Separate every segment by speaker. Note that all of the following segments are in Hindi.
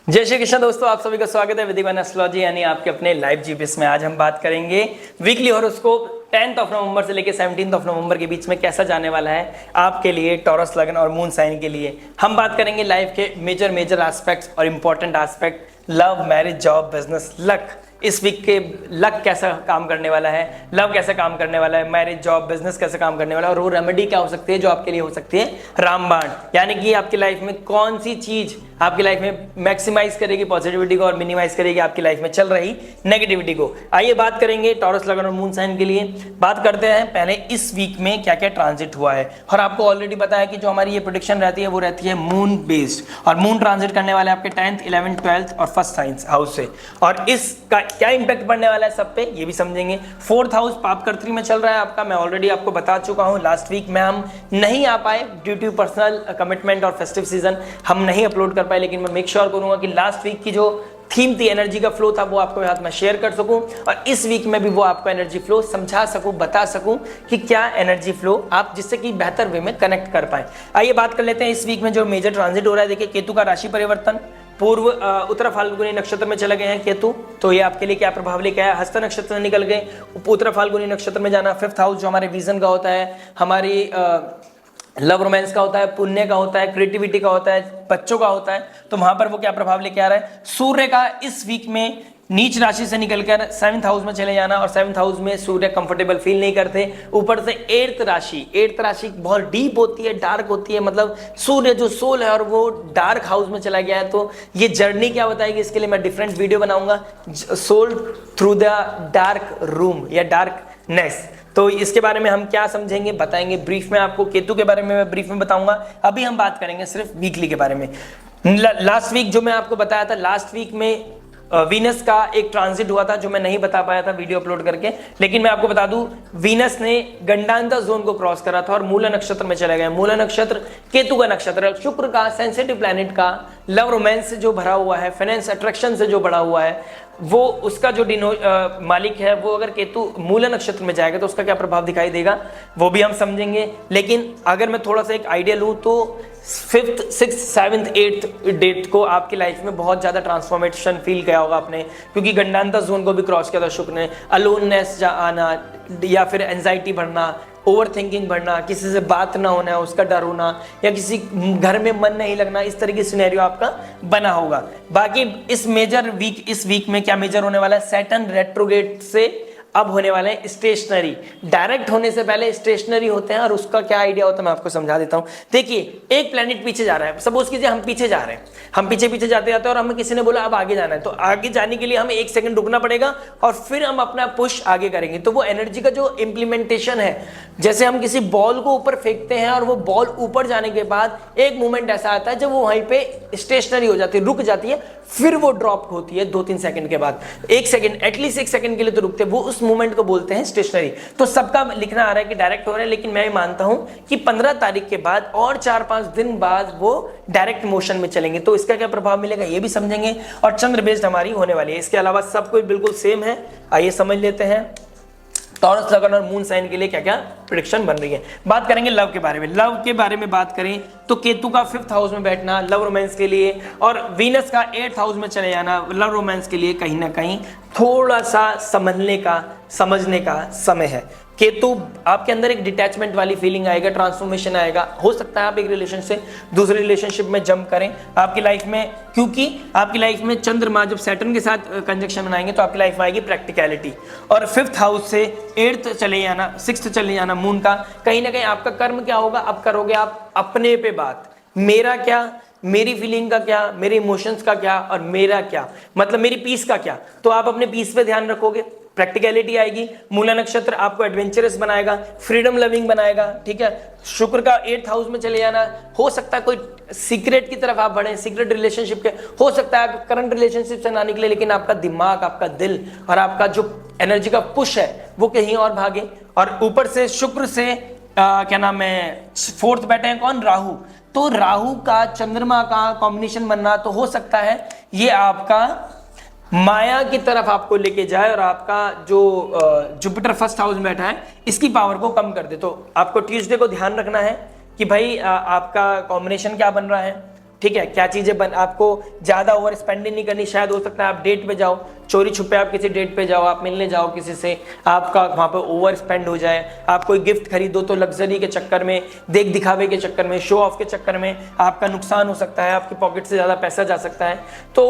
Speaker 1: जय श्री कृष्ण दोस्तों, आप सभी का स्वागत है विधिवन एस्ट्रोलॉजी यानी आपके अपने लाइव जीपीएस में। आज हम बात करेंगे weekly horoscope 10th of November से लेकर 17th ऑफ नवंबर के बीच में कैसा जाने वाला है आपके लिए, टॉरस लगन और मून साइन के लिए। हम बात करेंगे लाइफ के मेजर एस्पेक्ट्स और important aspect, love, marriage, job, business, luck. इस वीक के लक कैसा काम करने वाला है, लव कैसे काम करने वाला है, मैरिज, जॉब, बिजनेस कैसे काम करने वाला है, और वो रेमेडी क्या हो सकती है जो आपके लिए हो सकती है रामबाण। यानी कि आपकी लाइफ में कौन सी चीज आपकी लाइफ में मैक्सिमाइज करेगी पॉजिटिविटी को और मिनिमाइज करेगी आपकी लाइफ में चल रही नेगेटिविटी को। आइए बात करेंगे टॉरस लगन और मून साइन के लिए। बात करते हैं पहले इस वीक में क्या क्या ट्रांजिट हुआ है। और आपको ऑलरेडी पता है कि जो हमारी ये प्रेडिक्शन रहती है वो रहती है मून बेस्ड, और मून ट्रांजिट करने वाले आपके 10th, 11th, 12th और फर्स्ट साइंस हाउस से। और इसका क्या इंपैक्ट पड़ने वाला है सब पे ये भी समझेंगे। 4th हाउस पापकर्त्री में चल रहा है आपका, मैं ऑलरेडी आपको बता चुका हूँ। लास्ट वीक में हम नहीं आ पाए ड्यू टू पर्सनल कमिटमेंट और फेस्टिव सीजन, हम नहीं अपलोड कर पाए, लेकिन मैं मेक श्योर करूंगा कि लास्ट वीक की जो थीम थी, एनर्जी का फ्लो था, वो आपको साथ में शेयर कर सकूं, और इस वीक में भी वो आपको एनर्जी फ्लो समझा सकूं, बता सकूं कि क्या एनर्जी फ्लो आप जिससे कि बेहतर वे में कनेक्ट कर पाए। आइए बात कर लेते हैं इस वीक में जो मेजर ट्रांजिट हो रहा है। देखिए, केतु का राशि परिवर्तन, पूर्व उत्तर फाल्गुनी नक्षत्र में चले गए हैं केतु, तो ये आपके लिए क्या प्रभाव लेके आया। हस्त नक्षत्र से निकल गए, उत्तर फाल्गुनी नक्षत्र में जाना। 5th हाउस जो हमारे विजन का होता है, हमारी लव रोमांस का होता है, पुण्य का होता है, क्रिएटिविटी का होता है, बच्चों का होता है, तो वहां पर वो क्या प्रभाव लेके आ रहा है। सूर्य का इस वीक में नीच राशि से निकलकर 7th हाउस में चले जाना, और 7th हाउस में सूर्य कंफर्टेबल फील नहीं करते। ऊपर से 8th राशि बहुत डीप होती है, डार्क होती है, मतलब सूर्य जो सोल है और वो डार्क हाउस में चला गया है। तो ये जर्नी क्या बताएगी, इसके लिए मैं डिफरेंट वीडियो बनाऊंगा, soul through the dark room या डार्कनेस। तो इसके बारे में हम क्या समझेंगे बताएंगे ब्रीफ में आपको। केतु के बारे में मैं ब्रीफ में बताऊंगा। अभी हम बात करेंगे सिर्फ वीकली के बारे में। लास्ट वीक जो मैं आपको बताया था, लास्ट वीक में वीनस का एक ट्रांजिट हुआ था जो मैं नहीं बता पाया था वीडियो अपलोड करके, लेकिन मैं आपको बता दूं वीनस ने गंडांता जोन को क्रॉस करा था और मूला नक्षत्र में चले गए। मूला नक्षत्र केतु का नक्षत्र, शुक्र का, सेंसिटिव प्लैनेट का, लव रोमांस से जो भरा हुआ है, फाइनेंस अट्रैक्शन से जो भरा हुआ है, वो उसका जो मालिक है, वो अगर केतु मूला नक्षत्र में जाएगा तो उसका क्या प्रभाव दिखाई देगा वो भी हम समझेंगे। लेकिन अगर मैं थोड़ा सा एक आइडिया लूँ तो 5th, 6th, 7th, 8th date को आपकी लाइफ में बहुत ज्यादा ट्रांसफॉर्मेशन फील किया होगा आपने, क्योंकि गंडांता जोन को भी क्रॉस किया था शुक्र ने। अलोननेस आना या फिर एंजाइटी बढ़ना, ओवर थिंकिंग बढ़ना, किसी से बात ना होना, उसका डर होना, या किसी घर में मन नहीं लगना, इस तरह की सिनेरियो आपका बना होगा। बाकी इस वीक में क्या मेजर होने वाला है, सैटर्न रेट्रोग्रेड से अब होने वाले हैं स्टेशनरी। डायरेक्ट होने से पहले स्टेशनरी होते हैं, और उसका क्या आइडिया होता है मैं आपको समझा देता हूं। देखिए, एक प्लेनेट पीछे जा रहा है, सपोज कीजिए हम पीछे जा रहे हैं, हम पीछे जाते जाते और हमें किसी ने बोला अब आगे जाना है, तो आगे जाने के लिए हमें 1 सेकंड रुकना पड़ेगा और फिर हम अपना पुश आगे करेंगे। तो वो एनर्जी का जो इंप्लीमेंटेशन है, जैसे हम किसी बॉल को ऊपर फेंकते हैं और वो बॉल ऊपर जाने के बाद एक मोमेंट ऐसा आता है जब वो वहीं पे स्टेशनरी हो जाती है, रुक जाती है, फिर वो ड्रॉप होती है 2-3 सेकंड के बाद। 1 सेकंड, एटलीस्ट 1 सेकंड के लिए तो रुकते हैं, वो उस मूवमेंट को बोलते हैं स्टेशनरी। तो सबका लिखना आ रहा है कि डायरेक्ट हो रहा है, लेकिन मैं मानता हूं कि 15 तारीख के बाद और 4-5 दिन बाद वो डायरेक्ट मोशन में चलेंगे। तो इसका क्या प्रभाव मिलेगा ये भी समझेंगे, और चंद्र बेस्ड हमारी होने वाली है। इसके अलावा सब कुछ बिल्कुल सेम है। आइए समझ लेते हैं टॉरस लगन और मून साइन के लिए क्या क्या प्रेडिक्शन बन रही है। बात करेंगे लव के बारे में। लव के बारे में बात करें तो केतु का 5th हाउस में बैठना लव रोमांस के लिए, और वीनस का 8th हाउस में चले जाना लव रोमांस के लिए कहीं ना कहीं थोड़ा सा समझने का समय है। केतु आपके अंदर एक डिटैचमेंट वाली फीलिंग आएगा, ट्रांसफॉर्मेशन आएगा। हो सकता है आप एक रिलेशन से दूसरे रिलेशनशिप में जंप करें आपकी लाइफ में, क्योंकि आपकी लाइफ में चंद्रमा जब सैटर्न के साथ कंजक्शन बनाएंगे तो आपकी लाइफ में आएगी प्रैक्टिकलिटी। और 5th हाउस से 8th चले जाना, 6th चले जाना मून का, कहीं ना कहीं आपका कर्म क्या होगा, अब करोगे आप अपने पे बात, मेरा क्या, मेरी फीलिंग का क्या, मेरे इमोशंस का क्या, और मेरा क्या, मतलब मेरी पीस का क्या। तो आप अपने पीस पे ध्यान रखोगे, प्रैक्टिकलिटी आएगी। मूला नक्षत्र आपको एडवेंचरस बनाएगा, फ्रीडम लविंग बनाएगा, ठीक है। शुक्र का 8th हाउस में चले जाना, हो सकता है कोई सीक्रेट की तरफ आप बढ़े, सीक्रेट रिलेशनशिप के, हो सकता है आप करंट रिलेशनशिप से ना निकले, लेकिन आपका दिमाग, आपका दिल और आपका जो एनर्जी का पुश है वो कहीं और भागे। और ऊपर से शुक्र से क्या नाम है 4th बैठे हैं कौन, राहु। तो राहु का चंद्रमा का कॉम्बिनेशन बनना तो हो सकता है ये आपका माया की तरफ आपको लेके जाए, और आपका जो जुपिटर 1st हाउस में बैठा है इसकी पावर को कम कर दे। तो आपको ट्यूसडे को ध्यान रखना है कि भाई आपका कॉम्बिनेशन क्या बन रहा है, ठीक है, क्या चीजें आपको ज्यादा ओवर स्पेंडिंग नहीं करनी। शायद हो सकता है आप डेट पे जाओ, चोरी छुपे आप किसी डेट पे जाओ, आप मिलने जाओ किसी से, आपका वहां पे ओवर स्पेंड हो जाए, आप कोई गिफ्ट खरीदो तो लग्जरी के चक्कर में, देख दिखावे के चक्कर में, शो ऑफ के चक्कर में आपका नुकसान हो सकता है, आपकी पॉकेट से ज्यादा पैसा जा सकता है। तो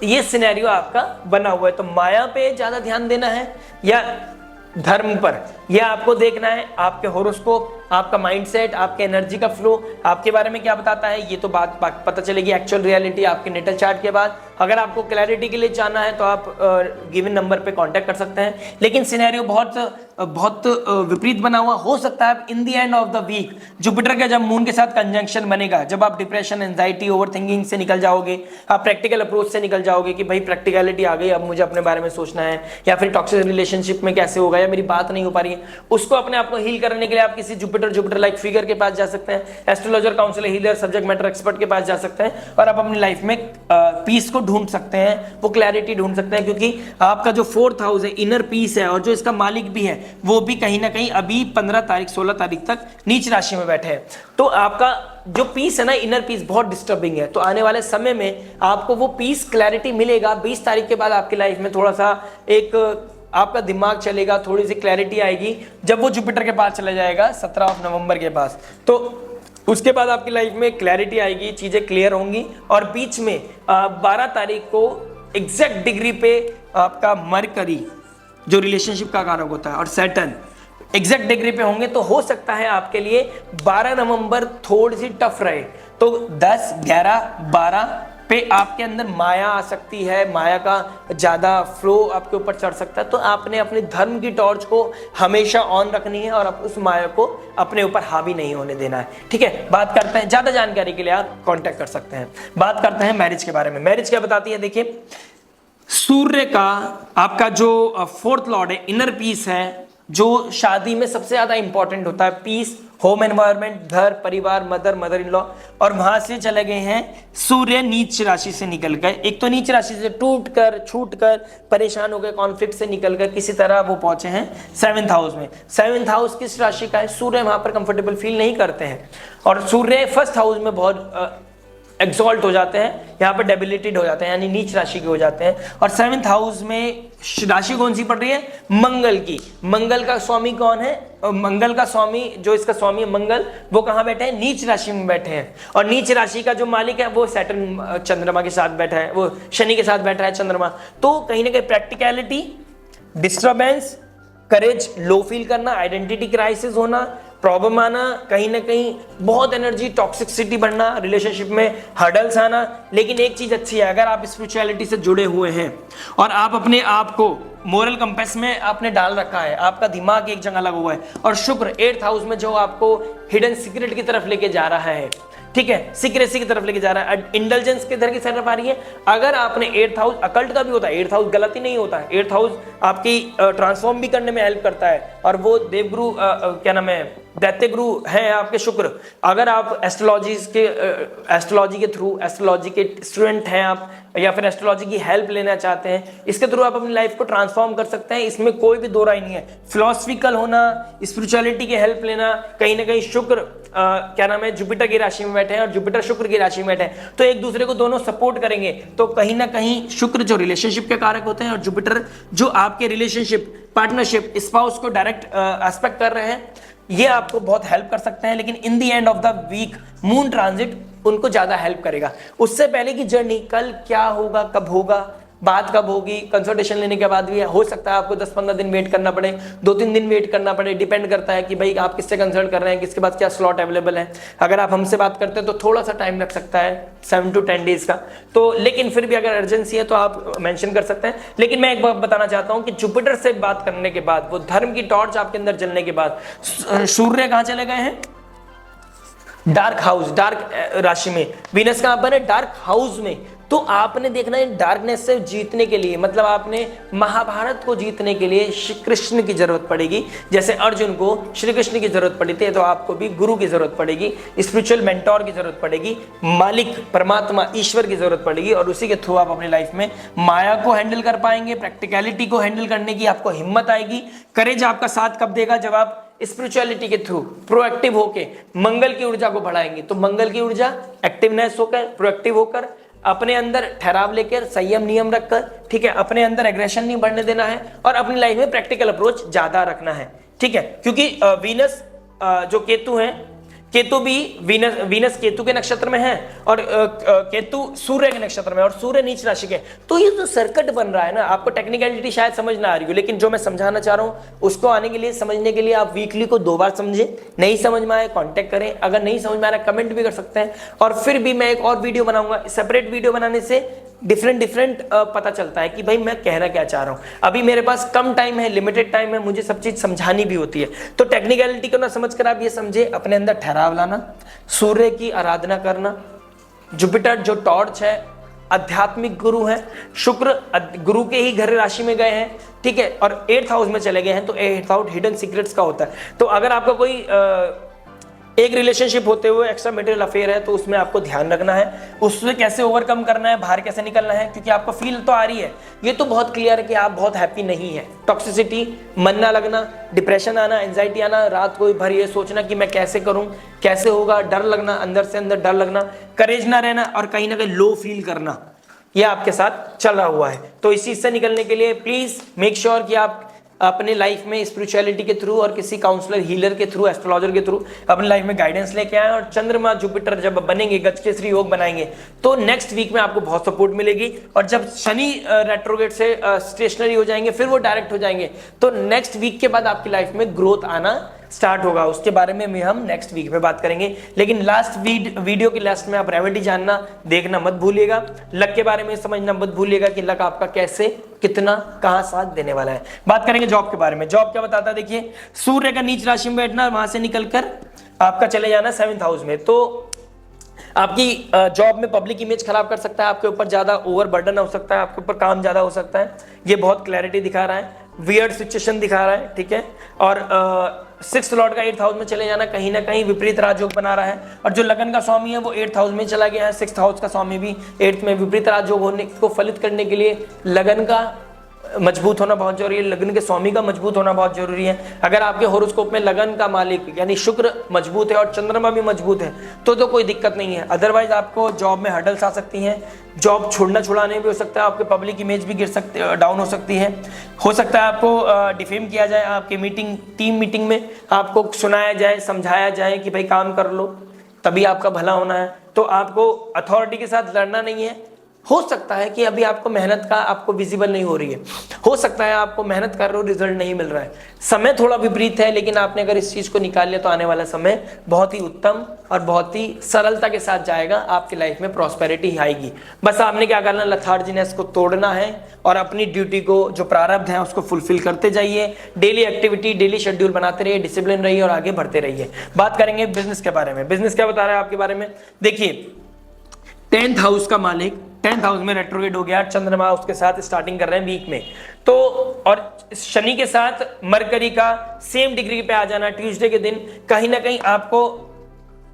Speaker 1: ये सिनेरियो आपका बना हुआ है। तो माया पे ज्यादा ध्यान देना है या धर्म पर, यह आपको देखना है। आपके होरोस्कोप, आपका माइंडसेट, आपके एनर्जी का फ्लो आपके बारे में क्या बताता है, ये तो बात पता चलेगी एक्चुअल रियलिटी आपके नेटल चार्ट के बाद। अगर आपको क्लैरिटी के लिए जानना है तो आप गिवन नंबर पे कांटेक्ट कर सकते हैं। लेकिन सिनेरियो बहुत विपरीत बना हुआ हो सकता है। In the end of the week Jupiter का जब मून के साथ कंजंक्शन बनेगा, जब आप डिप्रेशन, एंजाइटी, ओवरथिंकिंग से निकल जाओगे, आप प्रैक्टिकल अप्रोच से निकल जाओगे कि भाई प्रैक्टिकलिटी आ गई, अब मुझे अपने बारे में सोचना है, या फिर टॉक्सिक रिलेशनशिप में कैसे होगा, या मेरी बात नहीं हो पा रही है, उसको अपने आप को हील करने के लिए आप किसी जुपिटर लाइक फिगर के पास जा सकते हैं, astrologer, counsellor, healer, subject matter expert के पास जा सकते हैं और आप अपनी लाइफ में पीस को ढूंढ सकते हैं, वो क्लैरिटी ढूंढ सकते हैं। क्योंकि आपका जो 4th हाउस है, इनर पीस है, और जो इसका मालिक भी है वो भी कहीं ना कहीं अभी 15 तारीख 16 तारीख तक नीच राशि में बैठे हैं। तो आपका जो पीस है ना, इनर पीस बहुत डिस्टर्बिंग है। तो आने वाले समय में आपको वो पीस क्लैरिटी मिलेगा। 20 तारीख के बाद आपकी लाइफ में थोड़ा सा एक आपका दिमाग चलेगा, थोड़ी सी क्लैरिटी आएगी जब वो जुपिटर के पास चला जाएगा 17 नवंबर के पास। तो उसके बाद आपकी लाइफ में क्लैरिटी आएगी, चीजें क्लियर होंगी। और बीच में 12 तारीख को एग्जैक्ट डिग्री पे आपका मरकरी जो रिलेशनशिप का कारक होता है और सैटर्न एग्जैक्ट डिग्री पे होंगे। तो हो सकता है आपके लिए 12 नवंबर थोड़ी सी टफ रहे। तो 10, 11, 12 पे आपके अंदर माया आ सकती है, माया का ज्यादा फ्लो आपके ऊपर चढ़ सकता है। तो आपने अपने धर्म की टॉर्च को हमेशा ऑन रखनी है और उस माया को अपने ऊपर हावी नहीं होने देना है। ठीक है, बात करते हैं, ज्यादा जानकारी के लिए आप कांटेक्ट कर सकते हैं। बात करते हैं मैरिज के बारे में। मैरिज क्या बताती है, देखिए सूर्य का आपका जो 4th लॉर्ड है, इनर पीस है, जो शादी में सबसे ज्यादा इंपॉर्टेंट होता है। पीस, होम एनवायरनमेंट, घर, परिवार, मदर इन लॉ, और वहां से चले गए हैं सूर्य नीच राशि से निकल गए। एक तो नीच राशि से टूट कर, छूट कर, परेशान हो गए, कॉन्फ्लिक्ट से निकल कर किसी तरह वो पहुंचे हैं 7th हाउस में। 7th हाउस किस राशि का है? सूर्य वहां पर कंफर्टेबल फील नहीं करते हैं, और सूर्य 1st हाउस में बहुत एक्सॉल्ट हो जाते हैं, यहाँ पर डेबिलिटेड हो जाते हैं, यानी नीच राशि के हो जाते हैं। और 7th हाउस में राशि कौन सी पड़ रही है? मंगल की। मंगल का स्वामी कौन है? मंगल का स्वामी, जो इसका स्वामी है मंगल, वो कहाँ बैठे हैं? नीच राशि में बैठे हैं। और नीच राशि का जो मालिक है वो सैटर्न चंद्रमा के साथ बैठा है, वो शनि के साथ बैठा है चंद्रमा। तो कहीं ना कहीं प्रैक्टिकलिटी, डिस्टर्बेंस, करेज लो फील करना, आइडेंटिटी क्राइसिस होना, प्रॉब्लम आना, कहीं ना कहीं बहुत एनर्जी, टॉक्सिसिटी बढ़ना, रिलेशनशिप में हर्डल्स आना। लेकिन एक चीज अच्छी है, अगर आप स्पिरिचुअलिटी से जुड़े हुए हैं और आप अपने आप को मोरल कंपेस में आपने डाल रखा है, आपका दिमाग एक जगह लगा हुआ है, और शुक्र 8th हाउस में जो आपको हिडन सीक्रेट की तरफ लेके जा रहा है, ठीक है, सीक्रेसी की तरफ लेके जा रहा है, इंटेलिजेंस की तरफ आ रही है। अगर आपने 8th हाउस, अकल्ट का भी होता है 8th हाउस, गलती नहीं होता है। 8th हाउस आपकी ट्रांसफॉर्म भी करने में हेल्प करता है, और वो देवगुरु क्या नाम है, दैत्य गुरु हैं आपके शुक्र। अगर आप एस्ट्रोलॉजी के थ्रू, एस्ट्रोलॉजी के स्टूडेंट हैं आप, या फिर एस्ट्रोलॉजी की हेल्प लेना चाहते हैं, इसके थ्रू आप अपनी लाइफ को ट्रांसफॉर्म कर सकते हैं, इसमें कोई भी दो राय नहीं है। फिलोसफिकल होना, स्पिरिचुअलिटी की हेल्प लेना, कहीं ना कहीं शुक्र क्या नाम है, जुपिटर की राशि में बैठे हैं और जुपिटर शुक्र की राशि में बैठे हैं, तो एक दूसरे को दोनों सपोर्ट करेंगे। तो कहीं ना कहीं शुक्र जो रिलेशनशिप के कारक होते हैं और जुपिटर जो आपके रिलेशनशिप, पार्टनरशिप, स्पाउस को डायरेक्ट एस्पेक्ट कर रहे हैं, ये आपको बहुत हेल्प कर सकते हैं। लेकिन in the end of the week moon transit उनको ज्यादा हेल्प करेगा। उससे पहले की जर्नी, कल क्या होगा, कब होगा, बात कब होगी, कंसल्टेशन लेने के बाद भी हो सकता है आपको 10-15 दिन वेट करना पड़े, 2-3 दिन वेट करना पड़े, डिपेंड करता है कि भाई आप किससे कंसल्ट कर रहे हैं, किसके पास क्या स्लॉट अवेलेबल है। अगर आप हमसे बात करते हैं तो थोड़ा सा टाइम लग सकता है, 7 to 10 डेज का। तो लेकिन फिर भी अगर अर्जेंसी है तो आप मेंशन कर सकते हैं। लेकिन मैं एक बात बताना चाहता हूं कि जुपिटर से बात करने के बाद, वो धर्म की टॉर्च आपके अंदर जलने के बाद, सूर्य कहां चले गए हैं? डार्क हाउस, डार्क राशि में। वीनस कहां पर है? डार्क हाउस में। तो आपने देखना है डार्कनेस से जीतने के लिए, मतलब आपने महाभारत को जीतने के लिए श्री कृष्ण की जरूरत पड़ेगी। जैसे अर्जुन को श्री कृष्ण की जरूरत पड़ी थी, तो आपको भी गुरु की जरूरत पड़ेगी, स्पिरिचुअल मेंटोर की जरूरत पड़ेगी, मालिक परमात्मा ईश्वर की जरूरत पड़ेगी। और उसी के थ्रू आप अपनी लाइफ में माया को हैंडल कर पाएंगे, प्रैक्टिकलिटी को हैंडल करने की आपको हिम्मत आएगी। करेज आपका साथ कब देगा? जब आप स्पिरिचुअलिटी के थ्रू प्रोएक्टिव होके मंगल की ऊर्जा को बढ़ाएंगे, तो मंगल की ऊर्जा एक्टिवनेस होकर, प्रोएक्टिव होकर, अपने अंदर ठहराव लेकर, संयम नियम रखकर, ठीक है, अपने अंदर एग्रेशन नहीं बढ़ने देना है और अपनी लाइफ में प्रैक्टिकल अप्रोच ज्यादा रखना है, ठीक है। क्योंकि वीनस जो केतु है, केतु भी वीनस केतु के नक्षत्र में है और केतु सूर्य के नक्षत्र में, और सूर्य नीच राशि के। तो ये जो सर्किट बन रहा है ना, आपको टेक्निकलिटी शायद समझ ना आ रही हो, लेकिन जो मैं समझाना चाह रहा हूं उसको आने के लिए, समझने के लिए आप वीकली को 2 बार समझे। नहीं समझ में आए कांटेक्ट करें, अगर नहीं समझ में आ रहा कमेंट भी कर सकते हैं, और फिर भी मैं एक और वीडियो बनाऊंगा। सेपरेट वीडियो बनाने से डिफरेंट पता चलता है कि भाई मैं कहना क्या चाह रहा हूं। अभी मेरे पास कम टाइम है, लिमिटेड टाइम है, मुझे सब चीज समझानी भी होती है, तो टेक्निकलिटी को ना समझकर आप ये समझे, अपने अंदर ठहराव लाना, सूर्य की आराधना करना, जुपिटर जो टॉर्च है, आध्यात्मिक गुरु है, शुक्र गुरु के ही घर राशि में गए हैं, ठीक है, और 8th हाउस में चले गए हैं, तो 8th हाउस हिडन सीक्रेट्स का होता है। तो अगर आपका कोई एक रिलेशनशिप होते हुए एक्स्ट्रा मेटेरियल अफेयर है, तो उसमें आपको ध्यान रखना है, उससे कैसे ओवरकम करना है, बाहर कैसे निकलना है, क्योंकि आपको फील तो आ रही है, ये तो बहुत क्लियर है कि आप बहुत हैप्पी नहीं है। टॉक्सिसिटी, मन ना लगना, डिप्रेशन आना, एंजाइटी आना, रात को भर ये सोचना कि मैं कैसे करूं, कैसे होगा, डर लगना, अंदर से अंदर डर लगना, करेज ना रहना और कहीं ना कहीं लो फील करना, यह आपके साथ चल रहा हुआ है। तो इस चीज से निकलने के लिए प्लीज मेक श्योर कि आप अपने लाइफ में स्पिरिचुअलिटी के थ्रू और किसी काउंसलर, हीलर के थ्रू, एस्ट्रोलॉजर के थ्रू अपनी लाइफ में गाइडेंस लेके आए, और चंद्रमा जुपिटर जब बनेंगे, गजकेसरी योग बनाएंगे, तो नेक्स्ट वीक में आपको बहुत सपोर्ट मिलेगी। और जब शनि रेट्रोग्रेड से स्टेशनरी हो जाएंगे, फिर वो डायरेक्ट हो जाएंगे, तो नेक्स्ट वीक के बाद आपकी लाइफ में ग्रोथ आना स्टार्ट होगा। उसके बारे में हम नेक्स्ट वीक में बात करेंगे, लेकिन लास्ट वीडियो की लास्ट में आप रेमेडी जानना, देखना मत भूलिएगा। लक के बारे में समझना मत भूलिएगा कि लक आपका कैसे, कितना, कहां साथ देने वाला है। बात करेंगे जॉब के बारे में। जॉब क्या बताता है, देखिए, सूर्य का नीच राशि में बैठना, वहां से निकलकर आपका चले जाना 7th हाउस में, तो आपकी जॉब में पब्लिक इमेज खराब कर सकता है, आपके ऊपर ज्यादा ओवर बर्डन हो सकता है, आपके ऊपर काम ज्यादा हो सकता है, ये बहुत क्लैरिटी दिखा रहा है, वियर्ड सिचुएशन दिखा रहा है, ठीक है। और 6th लॉर्ड का 8th हाउस में चले जाना कहीं ना कहीं विपरीत राजयोग बना रहा है, और जो लगन का स्वामी है वो 8th हाउस में चला गया है, 6th हाउस का स्वामी भी 8th में। विपरीत राजयोग होने को फलित करने के लिए लगन का मजबूत होना बहुत जरूरी है, लगन के स्वामी का मजबूत होना बहुत जरूरी है। अगर आपके होरोस्कोप में लगन का मालिक यानी शुक्र मजबूत है और चंद्रमा भी मजबूत है, तो कोई दिक्कत नहीं है। अदरवाइज आपको जॉब में हर्डल्स आ सकती हैं, जॉब छुड़ाने भी हो सकता है, आपके पब्लिक इमेज भी डाउन हो सकती है। हो सकता है आपको डिफेम किया जाए, आपकी टीम मीटिंग में आपको सुनाया जाए, समझाया जाए कि भाई काम कर लो, तभी आपका भला होना है। तो आपको अथॉरिटी के साथ लड़ना नहीं है। हो सकता है कि अभी आपको मेहनत का आपको विजिबल नहीं हो रही है, हो सकता है आपको मेहनत कर रहे हो, रिजल्ट नहीं मिल रहा है, समय थोड़ा विपरीत है, लेकिन आपने अगर इस चीज को निकाल लिया तो आने वाला समय बहुत ही उत्तम और बहुत ही सरलता के साथ जाएगा, आपकी लाइफ में प्रॉस्पेरिटी आएगी। बस आपने क्या करना, लथार्जीनेस को तोड़ना है और अपनी ड्यूटी को, जो प्रारब्ध है, उसको फुलफिल करते जाइए। डेली एक्टिविटी, डेली शेड्यूल बनाते रहिए, डिसिप्लिन रहिए और आगे बढ़ते रहिए। बात करेंगे बिजनेस के बारे में। बिजनेस क्या बता रहा है आपके बारे में, देखिए, 10th हाउस का मालिक 10th हाउस में रेट्रोग्रेड हो गया, चंद्रमा उसके साथ स्टार्टिंग कर रहे हैं वीक में, तो और शनि के साथ मरकरी का सेम डिग्री पे आ जाना ट्यूसडे के दिन, कहीं ना कहीं आपको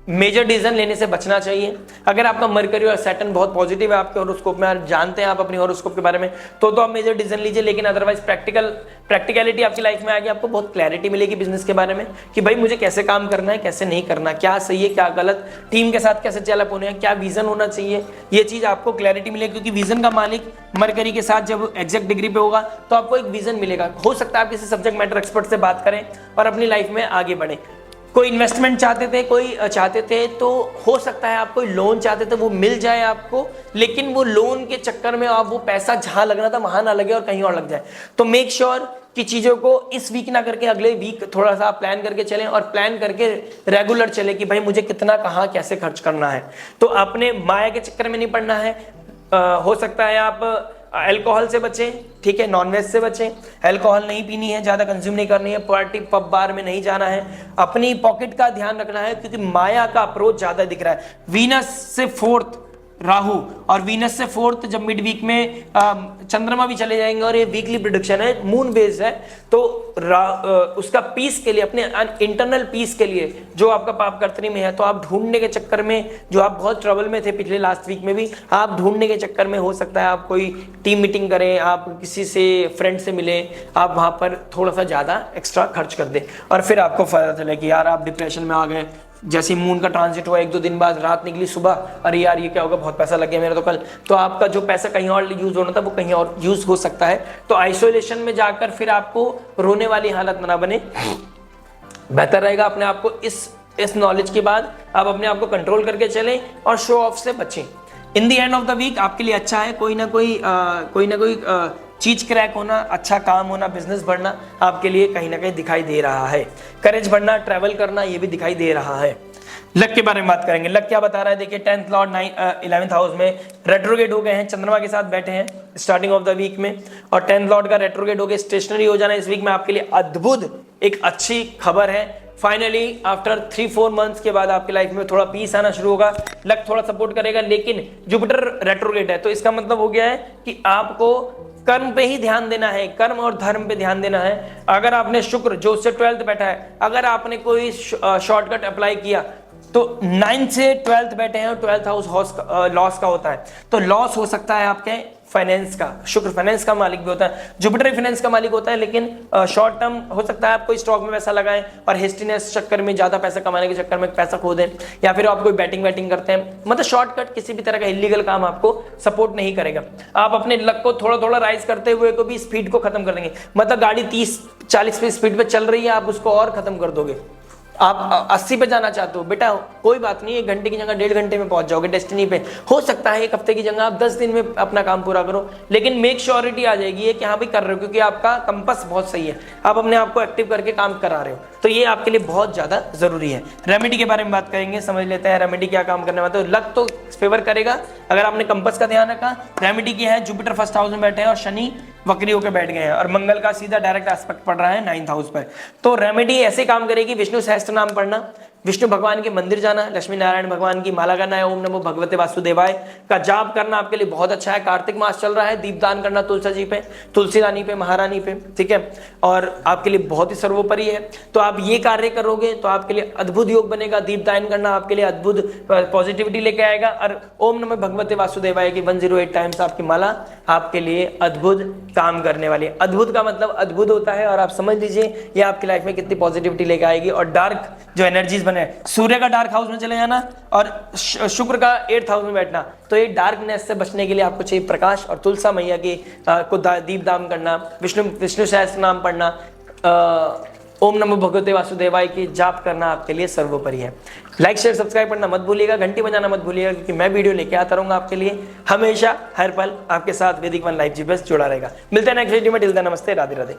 Speaker 1: मेजर डिसीजन लेने से बचना चाहिए। अगर आपका मरकरी और सैटर्न बहुत पॉजिटिव है आपके हॉरोस्कोप में, आप जानते हैं आप अपनी हॉरोस्कोप के बारे में, तो आप मेजर डिसीजन लीजिए। लेकिन अदरवाइज प्रैक्टिकलिटी आपकी लाइफ में आएगी, आपको बहुत क्लैरिटी मिलेगी बिजनेस के बारे में कि भाई मुझे कैसे काम करना है, कैसे नहीं करना, क्या सही है क्या गलत, टीम के साथ कैसे चैलअप होने हैं, क्या विजन होना चाहिए, ये चीज आपको क्लैरिटी मिलेगी। क्योंकि विजन का मालिक मरकरी के साथ जब एग्जैक्ट डिग्री पे होगा तो आपको एक विजन मिलेगा। हो सकता है आप किसी सब्जेक्ट मैटर एक्सपर्ट से बात करें और अपनी लाइफ में आगे बढ़े। कोई इन्वेस्टमेंट चाहते थे तो हो सकता है आप कोई लोन चाहते थे, वो मिल जाए आपको, लेकिन वो लोन के चक्कर में आप वो पैसा जहां लगना था वहां ना लगे और कहीं और लग जाए। तो मेक श्योर कि चीजों को इस वीक ना करके अगले वीक थोड़ा सा प्लान करके चलें, और प्लान करके रेगुलर चले कि भाई मुझे कितना कहाँ कैसे खर्च करना है। तो अपने माया के चक्कर में नहीं पड़ना है। हो सकता है आप अल्कोहल से बचें, ठीक है, नॉनवेज से बचें, अल्कोहल नहीं पीनी है, ज्यादा कंज्यूम नहीं करनी है, पार्टी पब बार में नहीं जाना है, अपनी पॉकेट का ध्यान रखना है, क्योंकि माया का अप्रोच ज्यादा दिख रहा है। वीनस से 4th राहु और वीनस से 4th जब मिड वीक में चंद्रमा भी चले जाएंगे और ये वीकली प्रिडिक्शन है, मून बेस्ड है, तो उसका पीस के लिए, अपने इंटरनल पीस के लिए जो आपका पाप कर्तरी में है, तो आप ढूंढने के चक्कर में, जो आप बहुत ट्रबल में थे पिछले लास्ट वीक में भी, आप ढूंढने के चक्कर में हो सकता है आप कोई टीम मीटिंग करें, आप किसी से फ्रेंड से मिले, आप वहां पर थोड़ा सा ज्यादा एक्स्ट्रा खर्च कर दें और फिर आपको पता चले कि यार आप डिप्रेशन में आ गए। जैसे मून का ट्रांजिट हुआ 1-2 दिन बाद, रात निकली सुबह, अरे यार ये क्या होगा, बहुत पैसा लग गया मेरा तो कल, तो आपका जो पैसा कहीं और यूज होना था वो कहीं और यूज हो सकता है। तो आइसोलेशन में जाकर फिर आपको रोने वाली हालत ना बने, बेहतर रहेगा अपने आप को इस नॉलेज के बाद आप अपने आप को कंट्रोल करके चलें और शो ऑफ से बचें। In the end of the week आपके लिए अच्छा है, कोई ना कोई चीज क्रैक होना, अच्छा काम होना, बिजनेस बढ़ना आपके लिए कहीं ना कहीं दिखाई दे रहा है। करेज बढ़ना, ट्रैवल करना, ये भी दिखाई दे रहा है। लक के बारे में बात करेंगे। लक क्या बता रहा है, देखिए 10th लॉर्ड 11th हाउस में रेट्रोगेट हो गए हैं, चंद्रमा के साथ बैठे हैं स्टार्टिंग ऑफ द वीक में, और 10th लॉर्ड का रेट्रोगेट हो गए स्टेशनरी हो जाना इस वीक में आपके लिए अद्भुत एक अच्छी खबर है। फाइनली आफ्टर 3-4 मंथ्स के बाद आपकी लाइफ में थोड़ा पीस आना शुरू होगा, लक थोड़ा सपोर्ट करेगा, लेकिन जुपिटर रेट्रोगेट है तो इसका मतलब हो गया है कि आपको कर्म पे ही ध्यान देना है, कर्म और धर्म पे ध्यान देना है। अगर आपने शुक्र जो उससे 12th बैठा है, अगर आपने कोई शॉर्टकट अप्लाई किया तो 9th से 12th बैठे हैं और 12th हाउस लॉस का होता है, तो लॉस हो सकता है आपके फाइनेंस का। शुक्र फाइनेंस का मालिक भी होता है, जुपिटर फाइनेंस का मालिक होता है, लेकिन शॉर्ट टर्म हो सकता है आप कोई स्टॉक में पैसा लगाएं और हेस्टीनेस चक्कर में, ज्यादा पैसा कमाने के चक्कर में पैसा खो दें, या फिर आप कोई बैटिंग करते हैं, मतलब शॉर्टकट किसी भी तरह का इलीगल काम आपको सपोर्ट नहीं करेगा। आप अपने लक को थोड़ा थोड़ा राइज करते हुए को भी स्पीड को खत्म कर देंगे, मतलब गाड़ी 30-40 पे स्पीड पे चल रही है, आप उसको और खत्म कर दोगे। आप 80 पे जाना चाहते हो, बेटा कोई बात नहीं, 1 घंटे की जगह 1.5 घंटे में पहुंच जाओगे डेस्टिनी पे। हो सकता है 1 हफ्ते की जगह आप 10 दिन में अपना काम पूरा करो, लेकिन मेक श्योरिटी आ जाएगी कि हाँ भी कर रहे हो, क्योंकि आपका कंपास बहुत सही है, आप अपने आप को एक्टिव करके काम करा रहे हो, तो ये आपके लिए बहुत ज्यादा जरूरी है। रेमेडी के बारे में बात करेंगे, समझ लेते हैं रेमेडी क्या काम करने वाला है। तो लक तो फेवर करेगा अगर आपने कंपास का ध्यान रखा। रेमेडी की है, जुपिटर 1st हाउस में बैठे हैं और शनि वक्री होकर बैठ गए हैं, और मंगल का सीधा डायरेक्ट एस्पेक्ट पड़ रहा है 9th हाउस पर। तो रेमेडी ऐसे काम करेगी, विष्णु सहस्त्र नाम पढ़ना, विष्णु भगवान के मंदिर जाना, लक्ष्मी नारायण भगवान की माला करना है, ओम नमो भगवते वासुदेवाय का जाप करना आपके लिए बहुत अच्छा है। कार्तिक मास चल रहा है, दीपदान करना तुलसी जी पे, तुलसी रानी पे, महारानी पे, ठीक है, और आपके लिए बहुत ही सर्वोपरि है। तो आप ये कार्य करोगे तो आपके लिए अद्भुत योग बनेगा। दीपदान करना आपके लिए अद्भुत पॉजिटिविटी लेके आएगा, और ओम नमो भगवते वासुदेवाय की 108 टाइम्स आपकी माला आपके लिए अद्भुत काम करने वाली है। अद्भुत का मतलब अद्भुत होता है, और आप समझ लीजिए ये आपकी लाइफ में कितनी पॉजिटिविटी लेके आएगी। और डार्क जो एनर्जीज बने, सूर्य का डार्क हाउस में चले जाना और शुक्र का 8th हाउस में बैठना, तो ये डार्कनेस से बचने के लिए आपको चाहिए प्रकाश, और तुलसा मैया की को दीपदान करना, विष्णु सहस्त्र नाम पढ़ना, ओम नमो भगवते वासुदेवाय की जाप करना आपके लिए सर्वोपरि है। लाइक शेयर सब्सक्राइब करना मत भूलिएगा, घंटी बजाना मत भूलिएगा, क्योंकि मैं वीडियो लेके आता रहूंगा आपके लिए हमेशा, हर पल आपके साथ। वैदिक वन लाइव जीपीएस जुड़ा रहेगा। मिलते हैं नेक्स्ट वीडियो में, टिल देन नमस्ते, राधे राधे।